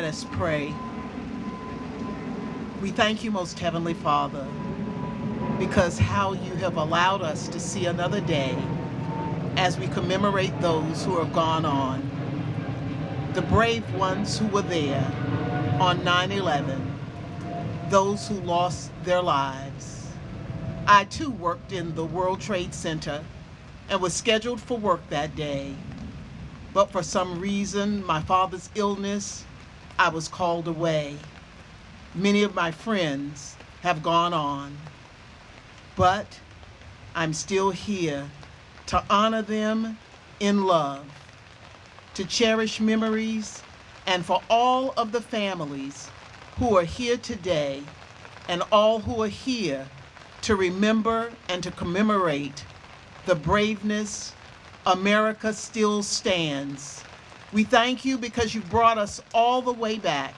Let us pray. We thank you, Most Heavenly Father, because how you have allowed us to see another day as we commemorate those who have gone on, the brave ones who were there on 9/11, those who lost their lives. I too worked in the World Trade Center and was scheduled for work that day, but for some reason, my father's illness, I was called away. Many of my friends have gone on, but I'm still here to honor them in love, to cherish memories, and for all of the families who are here today and all who are here to remember and to commemorate the braveness. America still stands. We thank you because you brought us all the way back.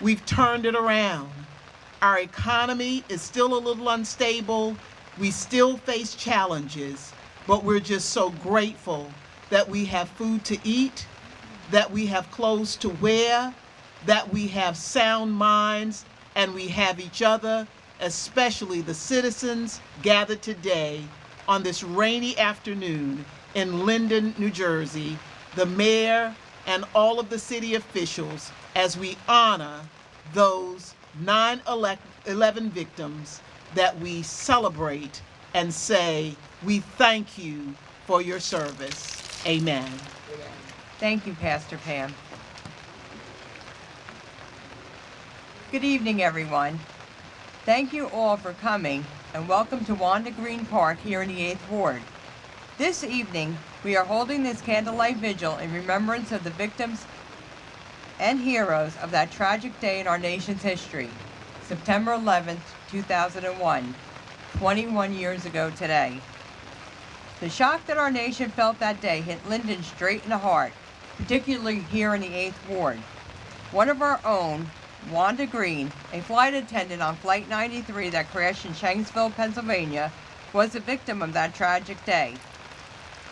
We've turned it around. Our economy is still a little unstable. We still face challenges, but we're just so grateful that we have food to eat, that we have clothes to wear, that we have sound minds, and we have each other, especially the citizens gathered today on this rainy afternoon in Linden, New Jersey, the mayor and all of the city officials, as we honor those 9/11 victims, that we celebrate and say, we thank you for your service. Amen. Thank you, Pastor Pam. Good evening, everyone. Thank you all for coming, and welcome to Wanda Green Park here in the 8th Ward. This evening, we are holding this candlelight vigil in remembrance of the victims and heroes of that tragic day in our nation's history, September 11th, 2001, 21 years ago today. The shock that our nation felt that day hit Linden straight in the heart, particularly here in the 8th Ward. One of our own, Wanda Green, a flight attendant on Flight 93 that crashed in Shanksville, Pennsylvania, was a victim of that tragic day.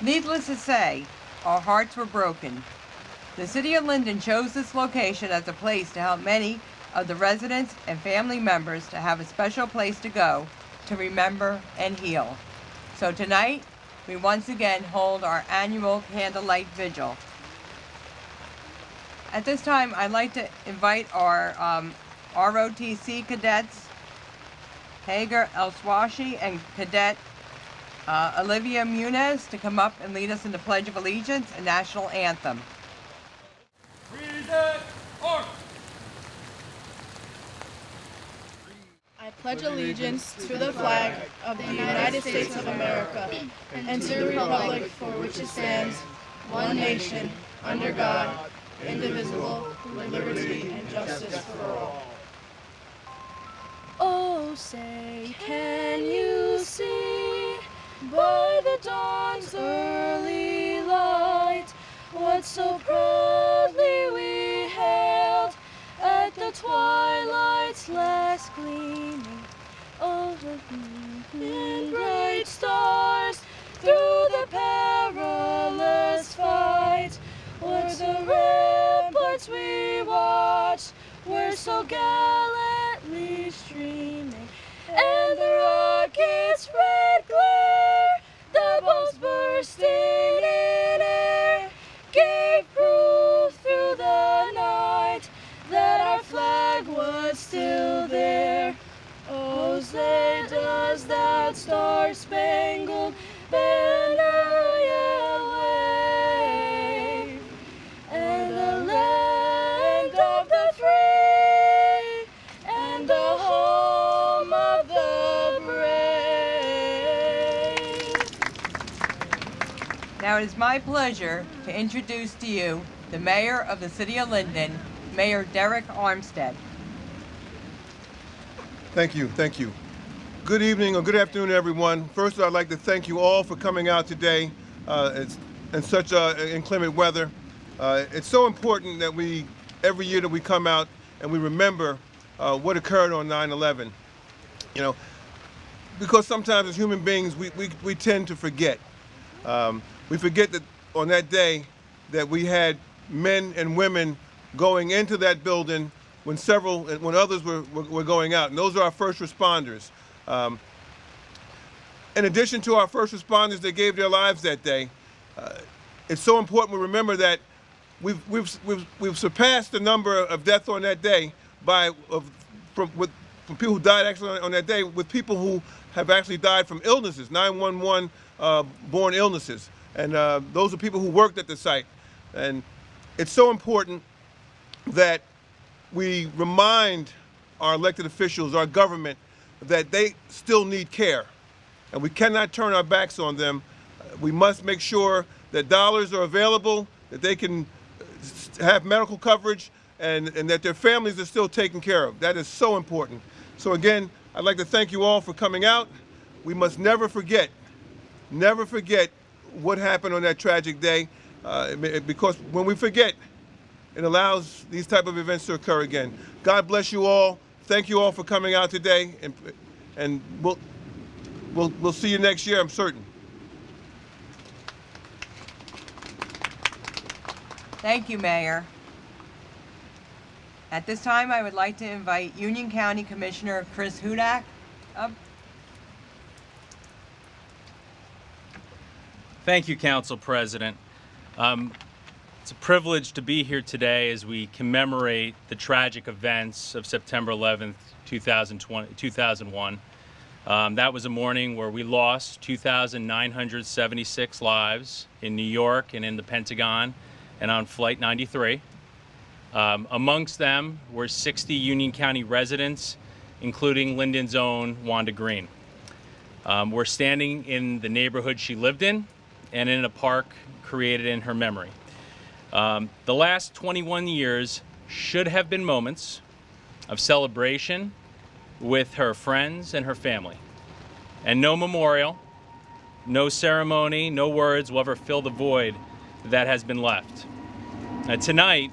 Needless to say, our hearts were broken. The City of Linden chose this location as a place to help many of the residents and family members to have a special place to go to remember and heal. So tonight, we once again hold our annual Candlelight Vigil. At this time, I'd like to invite our ROTC cadets, Hager Elswashi and Cadet Olivia Muniz, to come up and lead us in the Pledge of Allegiance and National Anthem. I pledge allegiance to the flag of the United States of America and to the republic for which it stands, one nation, under God, indivisible, with liberty and justice for all. Oh, say, can you see by the dawn's early light what so proudly we hailed at the twilight's last gleaming of the bright stars through the perilous fight? Were the ramparts we watched were so gallantly streaming, and the rocket's red glare, the bombs bursting in air, gave proof through the night that our flag was still there. Oh, say does that star-spangled banner yet wave, and the land of the free, and the home of the brave. Now it is my pleasure to introduce to you the Mayor of the City of Linden, Mayor Derek Armstead. Thank you. Good evening or good afternoon, everyone. First, I'd like to thank you all for coming out today in such inclement weather. It's so important that every year that we come out and we remember what occurred on 9/11. You know, because sometimes as human beings, we tend to forget. We forget that on that day that we had men and women going into that building when others were going out. And those are our first responders. In addition to our first responders that gave their lives that day, it's so important we remember that we've surpassed the number of deaths on that day from people who died actually on that day, with people who have actually died from illnesses, 911 born illnesses, and those are people who worked at the site. And it's so important that we remind our elected officials, our government, that they still need care. And we cannot turn our backs on them. We must make sure that dollars are available, that they can have medical coverage, and that their families are still taken care of. That is so important. So again, I'd like to thank you all for coming out. We must never forget what happened on that tragic day, because when we forget, it allows these type of events to occur again. God bless you all. Thank you all for coming out today, and we'll see you next year, I'm certain. Thank you, Mayor. At this time, I would like to invite Union County Commissioner Chris Hudak up. Thank you, Council President. It's a privilege to be here today as we commemorate the tragic events of September 11th, 2001. That was a morning where we lost 2,976 lives in New York and in the Pentagon and on Flight 93. Amongst them were 60 Union County residents, including Linden's own Wanda Green. We're standing in the neighborhood she lived in and in a park created in her memory. The last 21 years should have been moments of celebration with her friends and her family. And no memorial, no ceremony, no words will ever fill the void that has been left. Tonight,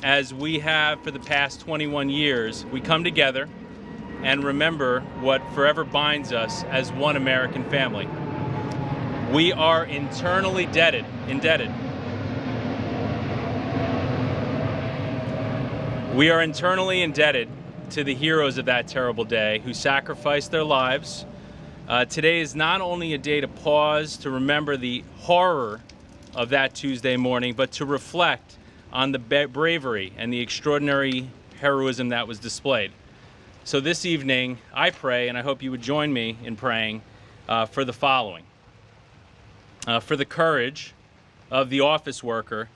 as we have for the past 21 years, we come together and remember what forever binds us as one American family. We are internally indebted. We are internally indebted to the heroes of that terrible day who sacrificed their lives. Today is not only a day to pause, to remember the horror of that Tuesday morning, but to reflect on the bravery and the extraordinary heroism that was displayed. So this evening, I pray, and I hope you would join me in praying for the following. For the courage of the office worker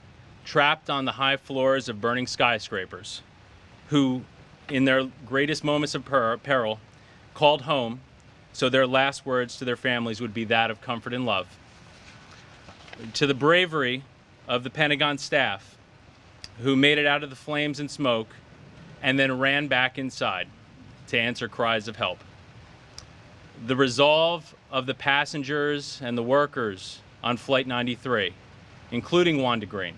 trapped on the high floors of burning skyscrapers, who, in their greatest moments of peril, called home so their last words to their families would be that of comfort and love. To the bravery of the Pentagon staff, who made it out of the flames and smoke and then ran back inside to answer cries of help. The resolve of the passengers and the workers on Flight 93, including Wanda Green,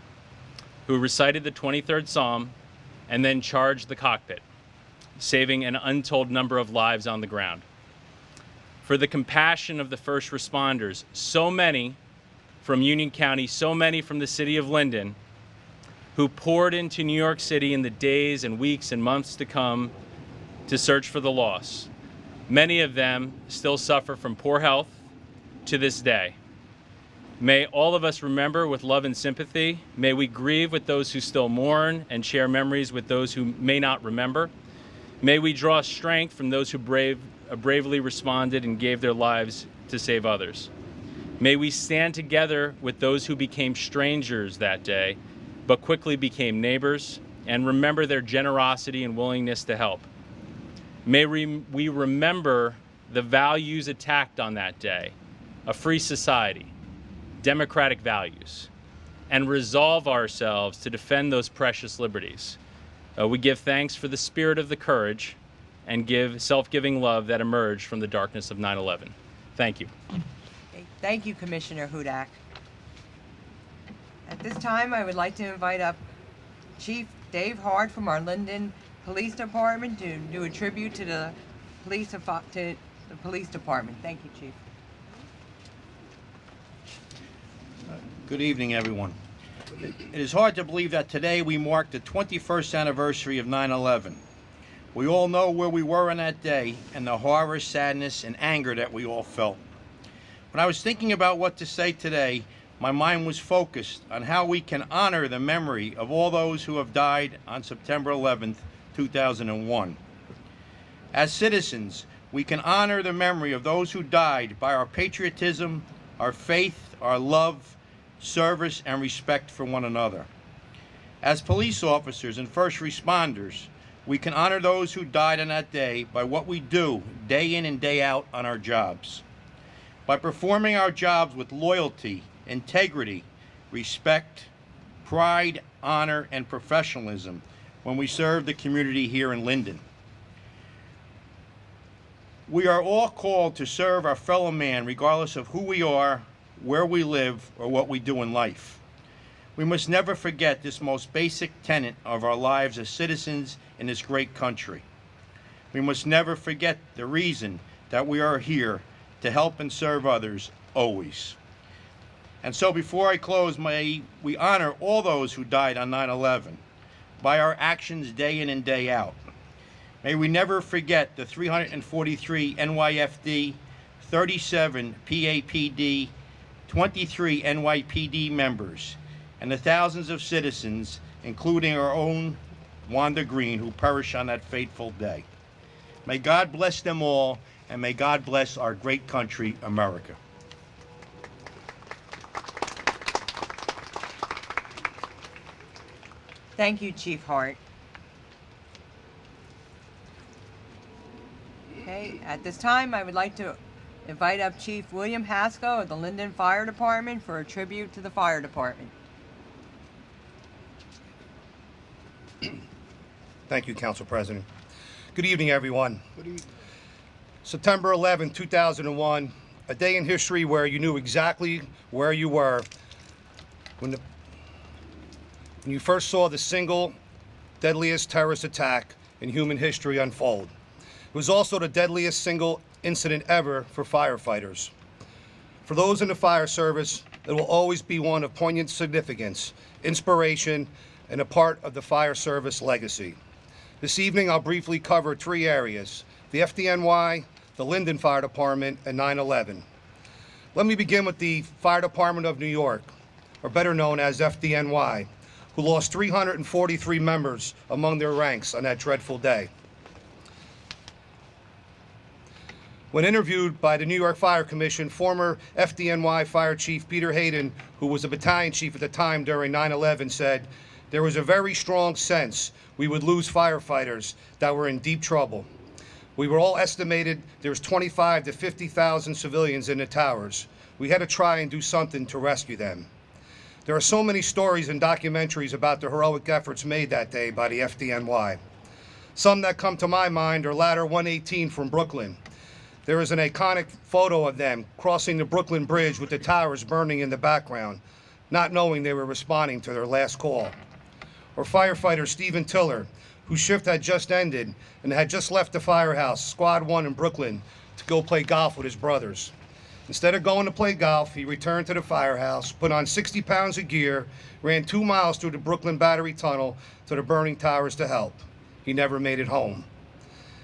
who recited the 23rd Psalm and then charged the cockpit, saving an untold number of lives on the ground. For the compassion of the first responders, so many from Union County, so many from the city of Linden, who poured into New York City in the days and weeks and months to come to search for the lost. Many of them still suffer from poor health to this day. May all of us remember with love and sympathy. May we grieve with those who still mourn and share memories with those who may not remember. May we draw strength from those who bravely responded and gave their lives to save others. May we stand together with those who became strangers that day, but quickly became neighbors, and remember their generosity and willingness to help. May we remember the values attacked on that day, a free society, democratic values, and resolve ourselves to defend those precious liberties. We give thanks for the spirit of the courage and give self-giving love that emerged from the darkness of 9/11. Thank you. Thank you, Commissioner Hudak. At this time, I would like to invite up Chief Dave Hart from our Linden Police Department to do a tribute to the police department. Thank you, Chief. Good evening, everyone. It is hard to believe that today we mark the 21st anniversary of 9/11. We all know where we were on that day and the horror, sadness, and anger that we all felt. When I was thinking about what to say today, my mind was focused on how we can honor the memory of all those who have died on September 11th, 2001. As citizens, we can honor the memory of those who died by our patriotism, our faith, our love, service, and respect for one another. As police officers and first responders, we can honor those who died on that day by what we do day in and day out on our jobs. By performing our jobs with loyalty, integrity, respect, pride, honor, and professionalism when we serve the community here in Linden. We are all called to serve our fellow man regardless of who we are, where we live, or what we do in life. We must never forget this most basic tenet of our lives as citizens in this great country. We must never forget the reason that we are here to help and serve others always. And so before I close, may we honor all those who died on 9/11 by our actions day in and day out. May we never forget the 343 NYFD, 37 PAPD, 23 NYPD members, and the thousands of citizens, including our own Wanda Green, who perished on that fateful day. May God bless them all, and may God bless our great country, America. Thank you, Chief Hart. Okay, at this time, I would like to invite up Chief William Hasko of the Linden Fire Department for a tribute to the fire department. Thank you, Council President. Good evening, everyone. September 11, 2001, a day in history where you knew exactly where you were when you first saw the single deadliest terrorist attack in human history unfold. It was also the deadliest single incident ever for firefighters. For those in the fire service, it will always be one of poignant significance, inspiration, and a part of the fire service legacy. This evening, I'll briefly cover three areas: the FDNY, the Linden Fire Department, and 9/11. Let me begin with the Fire Department of New York, or better known as FDNY, who lost 343 members among their ranks on that dreadful day. When interviewed by the New York Fire Commission, former FDNY Fire Chief Peter Hayden, who was a battalion chief at the time during 9/11, said, "There was a very strong sense we would lose firefighters that were in deep trouble. We were all estimated there was 25 to 50,000 civilians in the towers. We had to try and do something to rescue them." There are so many stories and documentaries about the heroic efforts made that day by the FDNY. Some that come to my mind are Ladder 118 from Brooklyn. There is an iconic photo of them crossing the Brooklyn Bridge with the towers burning in the background, not knowing they were responding to their last call. Or firefighter Stephen Tiller, whose shift had just ended and had just left the firehouse, Squad 1 in Brooklyn, to go play golf with his brothers. Instead of going to play golf, he returned to the firehouse, put on 60 pounds of gear, ran 2 miles through the Brooklyn Battery Tunnel to the burning towers to help. He never made it home.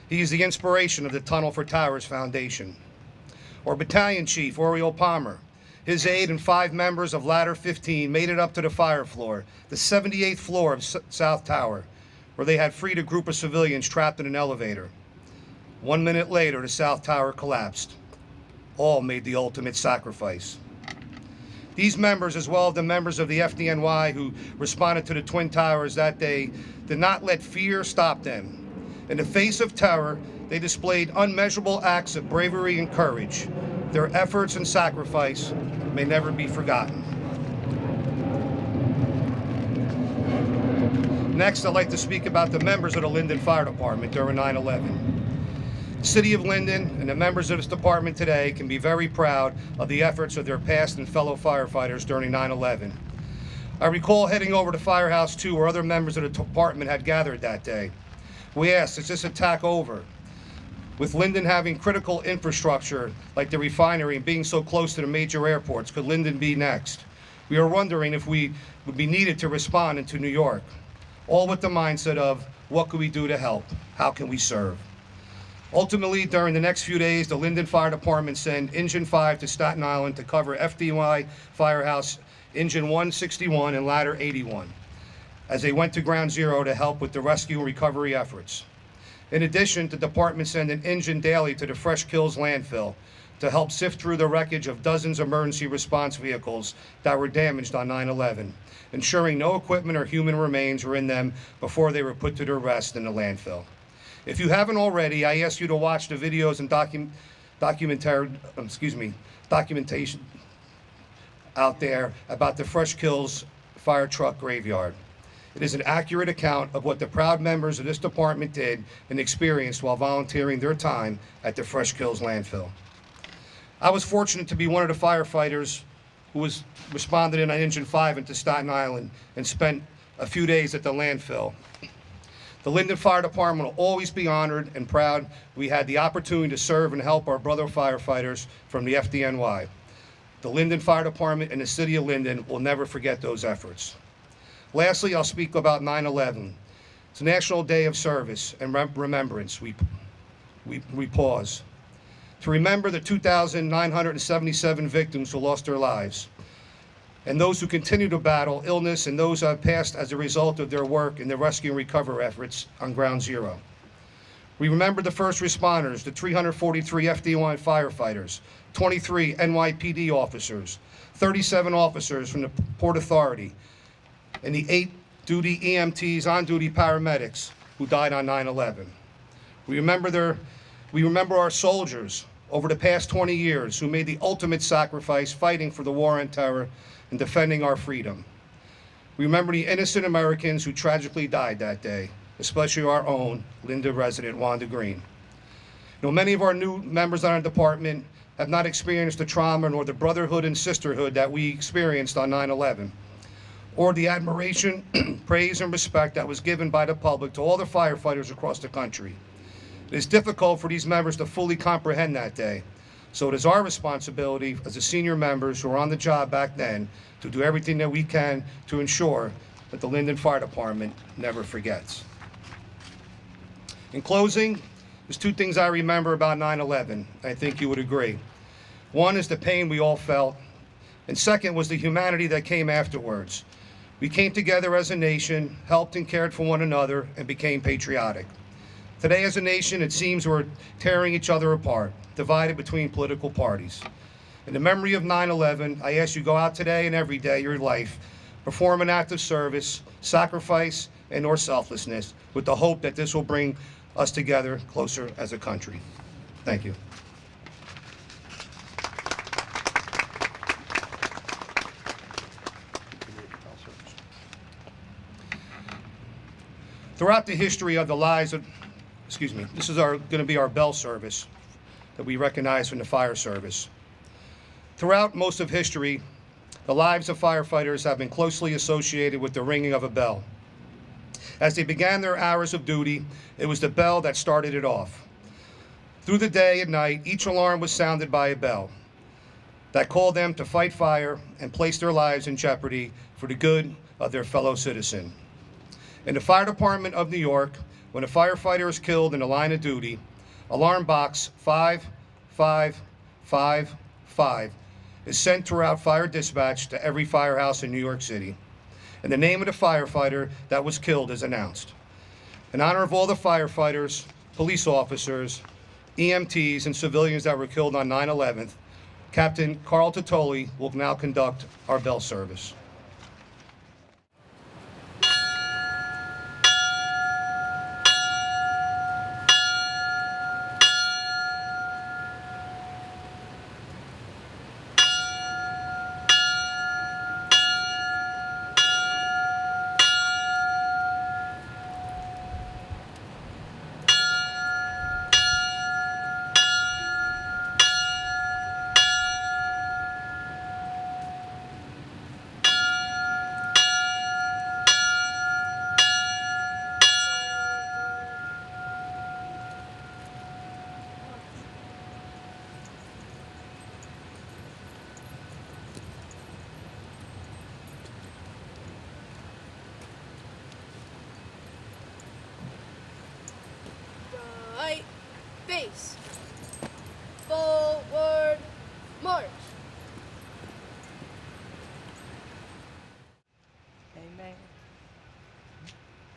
He is the inspiration of the Tunnel for Towers Foundation. Or Battalion Chief Oriole Palmer. His aide and 5 members of Ladder 15 made it up to the fire floor, the 78th floor of South Tower, where they had freed a group of civilians trapped in an elevator. 1 minute later, the South Tower collapsed. All made the ultimate sacrifice. These members, as well as the members of the FDNY who responded to the Twin Towers that day, did not let fear stop them. In the face of terror, they displayed unmeasurable acts of bravery and courage. Their efforts and sacrifice may never be forgotten. Next, I'd like to speak about the members of the Linden Fire Department during 9/11. The City of Linden and the members of this department today can be very proud of the efforts of their past and fellow firefighters during 9/11. I recall heading over to Firehouse 2 where other members of the department had gathered that day. We asked, is this attack over? With Linden having critical infrastructure like the refinery and being so close to the major airports, could Linden be next? We are wondering if we would be needed to respond into New York, all with the mindset of, what can we do to help? How can we serve? Ultimately, during the next few days, the Linden Fire Department sent Engine 5 to Staten Island to cover FDNY Firehouse Engine 161 and Ladder 81, as they went to Ground Zero to help with the rescue and recovery efforts. In addition, the department sent an engine daily to the Fresh Kills landfill to help sift through the wreckage of dozens of emergency response vehicles that were damaged on 9/11, ensuring no equipment or human remains were in them before they were put to their rest in the landfill. If you haven't already, I ask you to watch the videos and documentation out there about the Fresh Kills fire truck graveyard. It is an accurate account of what the proud members of this department did and experienced while volunteering their time at the Fresh Kills landfill. I was fortunate to be one of the firefighters who responded in on Engine 5 into Staten Island and spent a few days at the landfill. The Linden Fire Department will always be honored and proud we had the opportunity to serve and help our brother firefighters from the FDNY. The Linden Fire Department and the City of Linden will never forget those efforts. Lastly, I'll speak about 9/11. It's a National Day of Service and Remembrance. We pause to remember the 2,977 victims who lost their lives, and those who continue to battle illness, and those who have passed as a result of their work in the rescue and recovery efforts on Ground Zero. We remember the first responders, the 343 FDNY firefighters, 23 NYPD officers, 37 officers from the Port Authority, and the 8 duty EMTs, on-duty paramedics who died on 9/11. We remember our soldiers over the past 20 years who made the ultimate sacrifice fighting for the war on terror and defending our freedom. We remember the innocent Americans who tragically died that day, especially our own Linden resident, Wanda Green. Many of our new members on our department have not experienced the trauma nor the brotherhood and sisterhood that we experienced on 9/11, or the admiration, praise, and respect that was given by the public to all the firefighters across the country. It is difficult for these members to fully comprehend that day, so it is our responsibility as the senior members who were on the job back then to do everything that we can to ensure that the Linden Fire Department never forgets. In closing, there's 2 things I remember about 9/11. I think you would agree. One is the pain we all felt, and second was the humanity that came afterwards. We came together as a nation, helped and cared for one another, and became patriotic. Today as a nation, it seems we're tearing each other apart, divided between political parties. In the memory of 9/11, I ask you go out today and every day of your life, perform an act of service, sacrifice, and or selflessness, with the hope that this will bring us together closer as a country. Thank you. Throughout the history of the lives of, this is going to be our bell service that we recognize from the fire service. Throughout most of history, the lives of firefighters have been closely associated with the ringing of a bell. As they began their hours of duty, it was the bell that started it off. Through the day and night, each alarm was sounded by a bell that called them to fight fire and place their lives in jeopardy for the good of their fellow citizen. In the Fire Department of New York, when a firefighter is killed in the line of duty, alarm box 5555 is sent throughout fire dispatch to every firehouse in New York City, and the name of the firefighter that was killed is announced. In honor of all the firefighters, police officers, EMTs, and civilians that were killed on 9/11, Captain Carl Totoli will now conduct our bell service.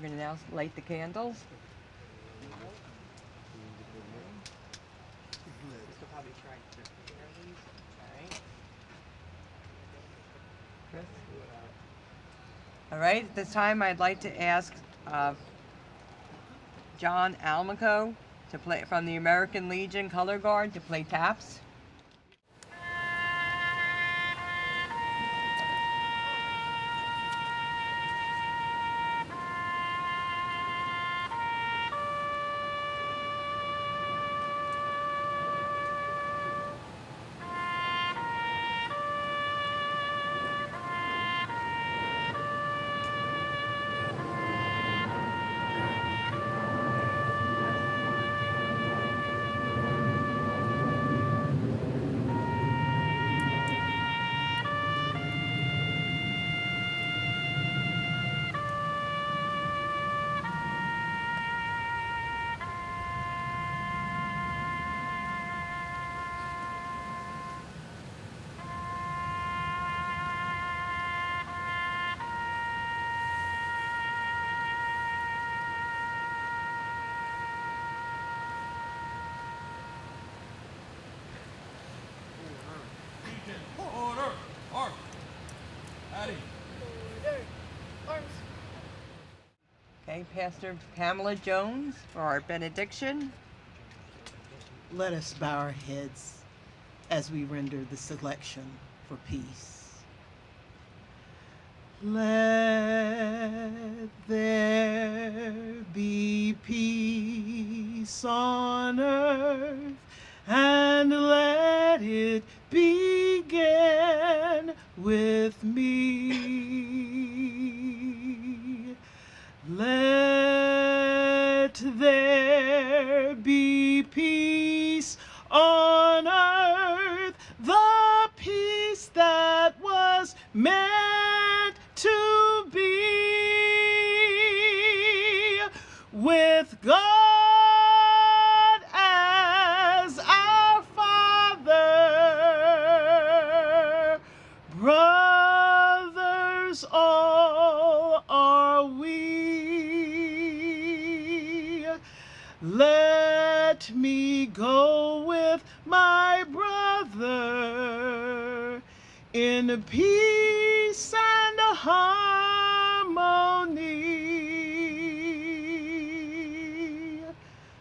We're going to now light the candles. All right, at this time I'd like to ask John Almaco to play from the American Legion Color Guard to play taps. Order! Hart! Addy! Okay, Pastor Pamela Jones for our benediction. Let us bow our heads as we render the selection for peace. Let there be peace on earth, and let it begin with me. Let there be peace on earth, the peace that was meant to be, with God as our Father. Brothers all are we. Let me go with my brother in peace and harmony.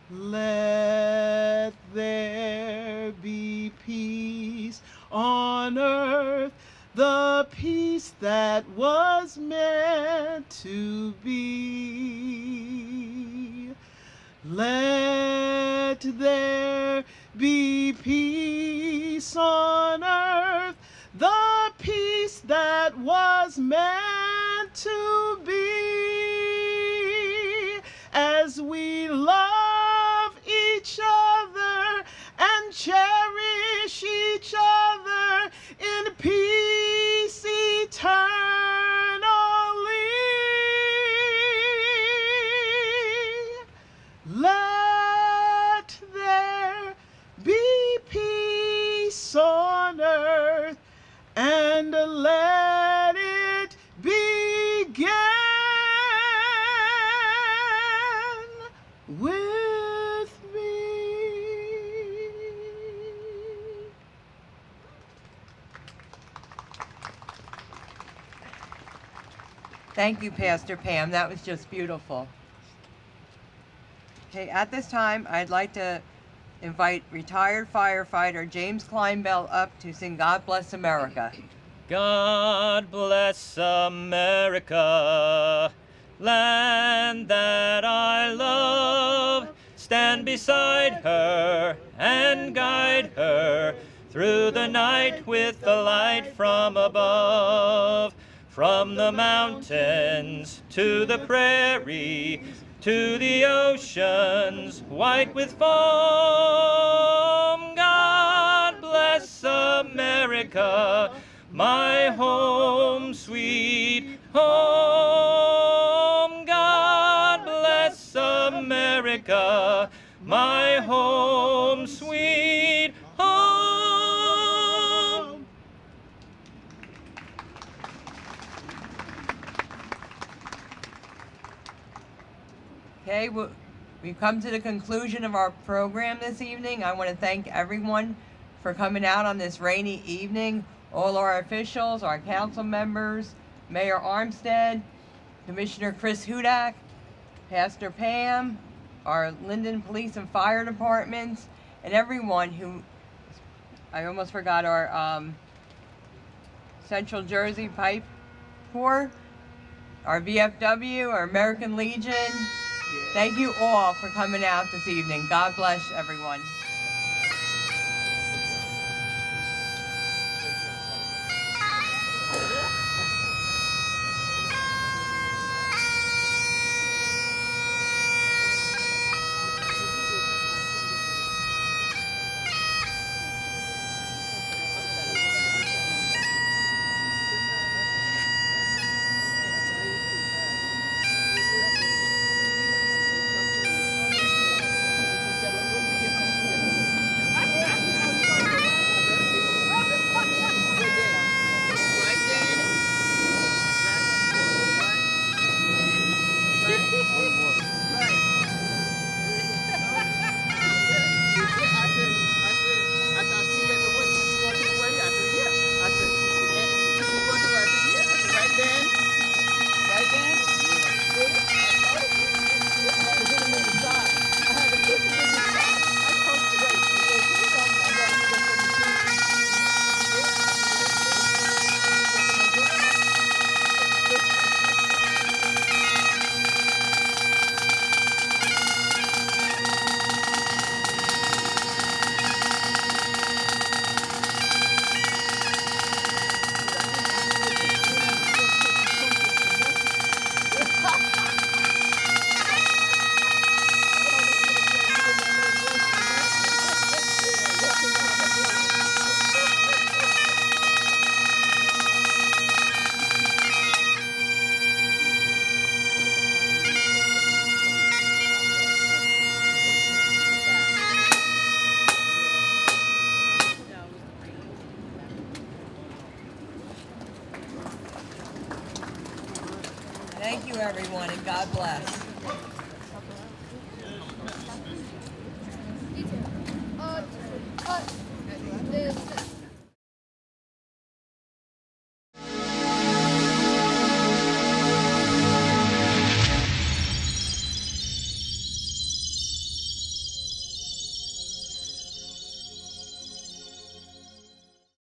Let there be peace on earth, the peace that was meant to be. Let there be peace on earth, the peace that was meant to be, as we love each other and cherish each other in peace eternally. Let there be peace on earth, and let it begin with me. Thank you, Pastor Pam. That was just beautiful. Okay, at this time, I'd like to invite retired firefighter James Kleinbell up to sing God Bless America. God bless America, land that I love. Stand beside her and guide her through the night with the light from above. From the mountains to the prairie, to the oceans white with foam. God bless America, my home, sweet home. God bless America, my home, sweet home. Okay, we've come to the conclusion of our program this evening. I want to thank everyone for coming out on this rainy evening. All our officials, our council members, Mayor Armstead, Commissioner Chris Hudak, Pastor Pam, our Linden Police and Fire Departments, and everyone who, I almost forgot, our Central Jersey Pipe Corps, our VFW, our American Legion. Thank you all for coming out this evening. God bless everyone. Thank you, everyone, and God bless.